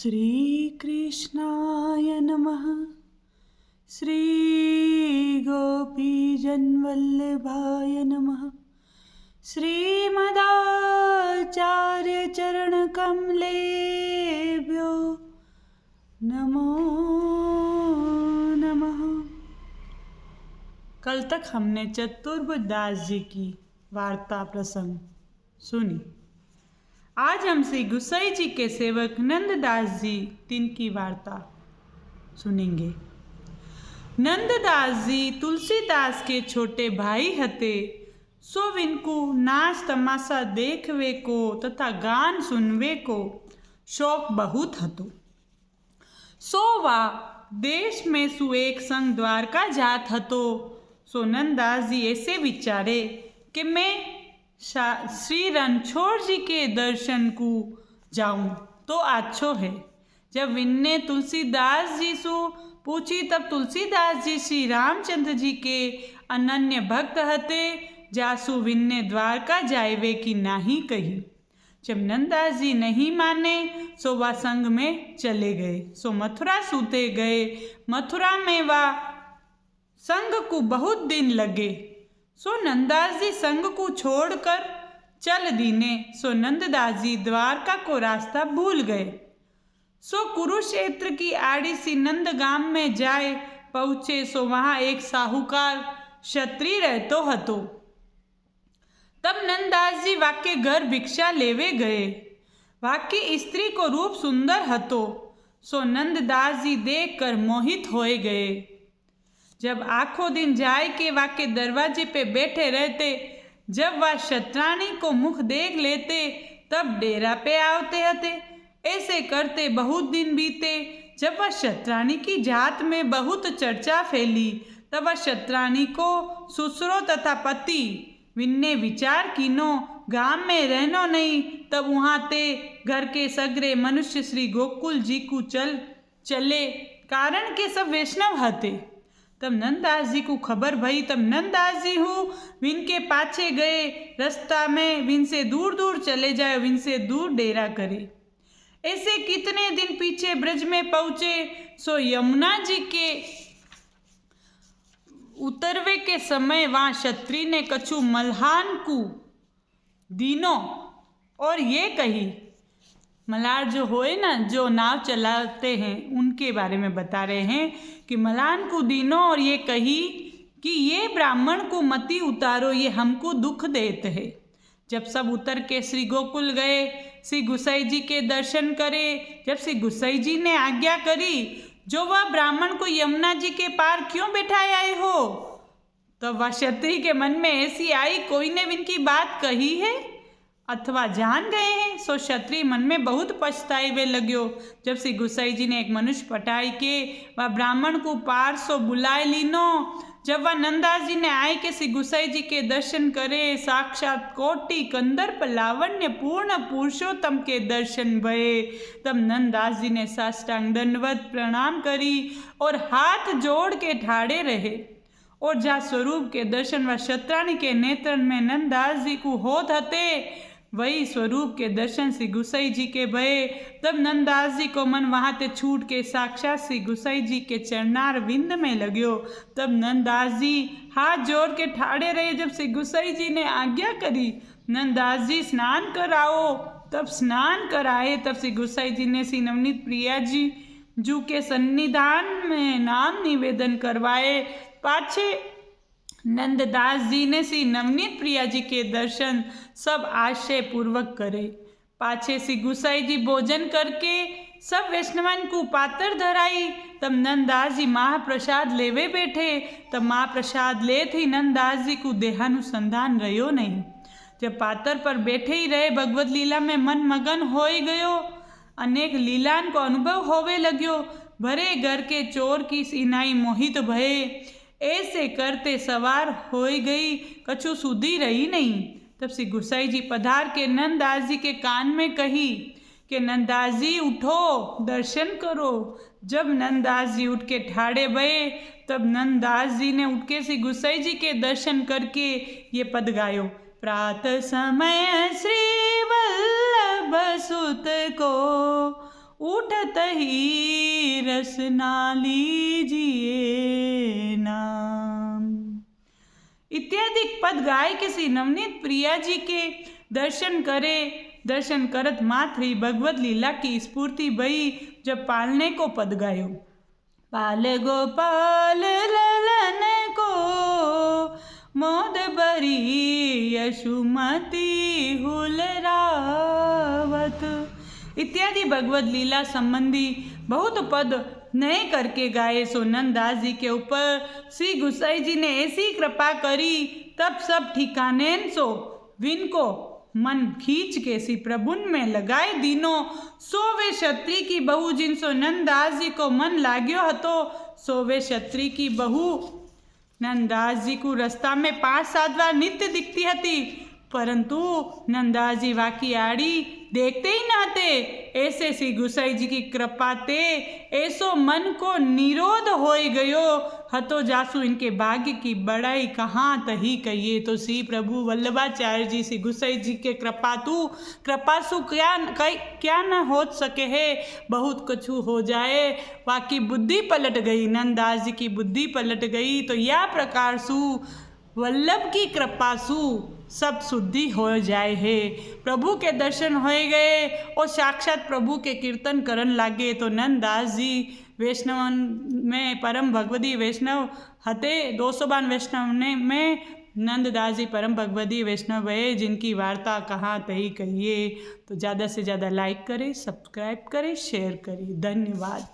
श्रीकृष्णाय नमः। श्रीगोपीजनवल्लभाय नमः। श्रीमदाचार्यचरणकमलेभ्यो नमो नमः। कल तक हमने चतुर्भुज दास जी की वार्ता प्रसंग सुनी। आज हम श्री गुसाई जी के सेवक नंददास जी तिनकी वार्ता सुनेंगे। नंददास जी तुलसीदास के छोटे भाई हते। सो विनको नाच तमाशा देखवे को तथा गान सुनवे को शौक बहुत हतो। सो वा देश में सु एक संग द्वारका जात हतो। सो नंददास जी ऐसे विचारे कि मैं श्री रणछोड़ जी के दर्शन को जाऊं तो अच्छो है। जब विन्ने तुलसीदास जी से पूछी तब तुलसीदास जी श्री रामचंद्र जी के अनन्य भक्त हते। जासु विन्ने द्वारका जायवे की नाही कही। जब नंददास जी नहीं माने सो वह संग में चले गए। सो मथुरा सूते गए। मथुरा में वह संग को बहुत दिन लगे। सो नंददास जी संग को छोड़कर चल दीने। सो नंददास जी द्वारका को रास्ता भूल गए। सो कुरुक्षेत्र की आड़ी सी नंदगाम में जाए पहुँचे। सो वहाँ एक साहूकार क्षत्रिय रहतो हतो। तब नंददास जी वाके घर भिक्षा लेवे गए। वाकी स्त्री को रूप सुंदर हतो। सो नंददास जी देख कर मोहित होए गए। जब आखों दिन जाए के वाके दरवाजे पे बैठे रहते। जब वह शतरानी को मुख देख लेते तब डेरा पे आवते हते। ऐसे करते बहुत दिन बीते। जब वह शतरानी की जात में बहुत चर्चा फैली तब वह शतरानी को ससुरो तथा पति विन्ने विचार कीनो गांव में रहनो नहीं। तब वहाँ ते घर के सगरे मनुष्य श्री गोकुल जी को चले कारण के सब वैष्णव हते। तब नंददास जी को खबर भई। तब नंददास जी हूँ विन के पाछे गए। रास्ता में विन से दूर दूर चले जाए। विन से दूर डेरा करे। ऐसे कितने दिन पीछे ब्रज में पहुँचे। सो यमुना जी के उतरवे के समय वहाँ क्षत्रिय ने कछु मल्हान को दीनो और ये कही। मल्हार जो होए ना जो नाव चलाते हैं उनके बारे में बता रहे हैं कि मल्हान को दीनो और ये कही कि ये ब्राह्मण को मती उतारो ये हमको दुख देते है। जब सब उतर के श्री गोकुल गए श्री गुसाई जी के दर्शन करे। जब श्री गुसाई जी ने आज्ञा करी जो वह ब्राह्मण को यमुना जी के पार क्यों बैठाए आए हो। तो वह क्षत्रिय के मन में ऐसी आई कोई ने इनकी बात कही है अथवा जान गए हैं। सो क्षत्रिय मन में बहुत पछताई वे लग्यो। जब श्री गुसाई जी ने एक मनुष्य पटाई के वह ब्राह्मण को पार सो बुलाए लीनो। जब वह नंददास जी ने आए के श्री गुसाई जी के दर्शन करे साक्षात कोटि कंदर्प लावण्य पूर्ण पुरुषोत्तम के दर्शन भये। तब नंददास जी ने साष्टांग दंडवत प्रणाम करी और हाथ जोड़ के ठाड़े रहे। और जहाँ स्वरूप के दर्शन व शतरानी के नेत्र में नंददास जी को होत हते वही स्वरूप के दर्शन श्री गुसाई जी के भये। तब नंददास जी को मन वहाँ ते छूट के साक्षात श्री गुसाई जी के चरणार विंद में लग्यो। तब नंददास जी हाथ जोड़ के ठाड़े रहे। जब श्री गुसाई जी ने आज्ञा करी नंददास जी स्नान कराओ तब स्नान कराए। तब श्री गुसाई जी ने श्री नवनीत प्रिया जी जू के सन्निधान में नाम निवेदन करवाए। पाछे नंददास जी ने श्री नवनीत प्रिया जी के दर्शन सब आशय पूर्वक करे। पाछे श्री गुसाई जी भोजन करके सब वैष्णवन को पातर धराई। तब नंददास जी महाप्रसाद लेवे बैठे। तब महाप्रसाद ले थी नंददास जी को देहानुसंधान रहो नहीं। जब पातर पर बैठे ही रहे भगवत लीला में मन मगन हो गयो। अनेक लीलान को अनुभव होवे लग्यो। भरे घर के चोर की सिनाई मोहित भये। ऐसे करते सवार हो गई कछु सुधी रही नहीं। तब श्री गुसाई जी पधार के नंददास जी के कान में कही कि नंददास जी उठो दर्शन करो। जब नंददास जी उठ के ठाड़े भये तब नंददास जी ने उठ के श्री गुसाई जी के दर्शन करके ये पद गायो। प्रातः समय श्री वल्लभ सुत को उठत ही रसना लीजिए नाम। इत्यादि पद गाय किसी नवनीत प्रिया जी के दर्शन करत मात्र ही भगवत लीला की स्फूर्ति भई। जब पालने को पद गायो, पाल गोपाल ललन को मोद बरी यशुमती हुलरावत इत्यादि भगवत लीला संबंधी बहुत पद नए करके गाए। सो नंददास जी के ऊपर श्री गुसाई जी ने ऐसी कृपा करी, तब सब ठिकाने सो विन को मन खींच के श्री प्रभुन में लगाए दीनो। सो वे क्षत्रिय की बहू जिन सो नंददास जी को मन लाग्यो हतो, सो वे क्षत्रिय की बहू नंददास जी को रस्ता में 5-7 बार नित्य दिखती हती, परंतु नंददास जी वाकी आड़ी देखते ही न थे। ऐसे श्री गुसाई जी की कृपा ते ऐसो मन को निरोध हो गयो हतो, जासु इनके भाग्य की बड़ाई कहाँ तही कहिए। तो श्री प्रभु वल्लभाचार्य जी श्री गुसाई जी के कृपासु क्या न हो सके है, बहुत कुछ हो जाए। वाकी बुद्धि पलट गई, नंददास जी की बुद्धि पलट गई। तो या प्रकार सु वल्लभ की कृपा सु सब शुद्धि हो जाए है। प्रभु के दर्शन हो गए और साक्षात प्रभु के कीर्तन करन लागे। तो नंददास जी वैष्णव में परम भगवती वैष्णव हते। 252 वैष्णव में नंददास जी परम भगवती वैष्णव है, जिनकी वार्ता कहाँ तही कहिए। तो ज़्यादा से ज़्यादा लाइक करें, सब्सक्राइब करें, शेयर करें। धन्यवाद।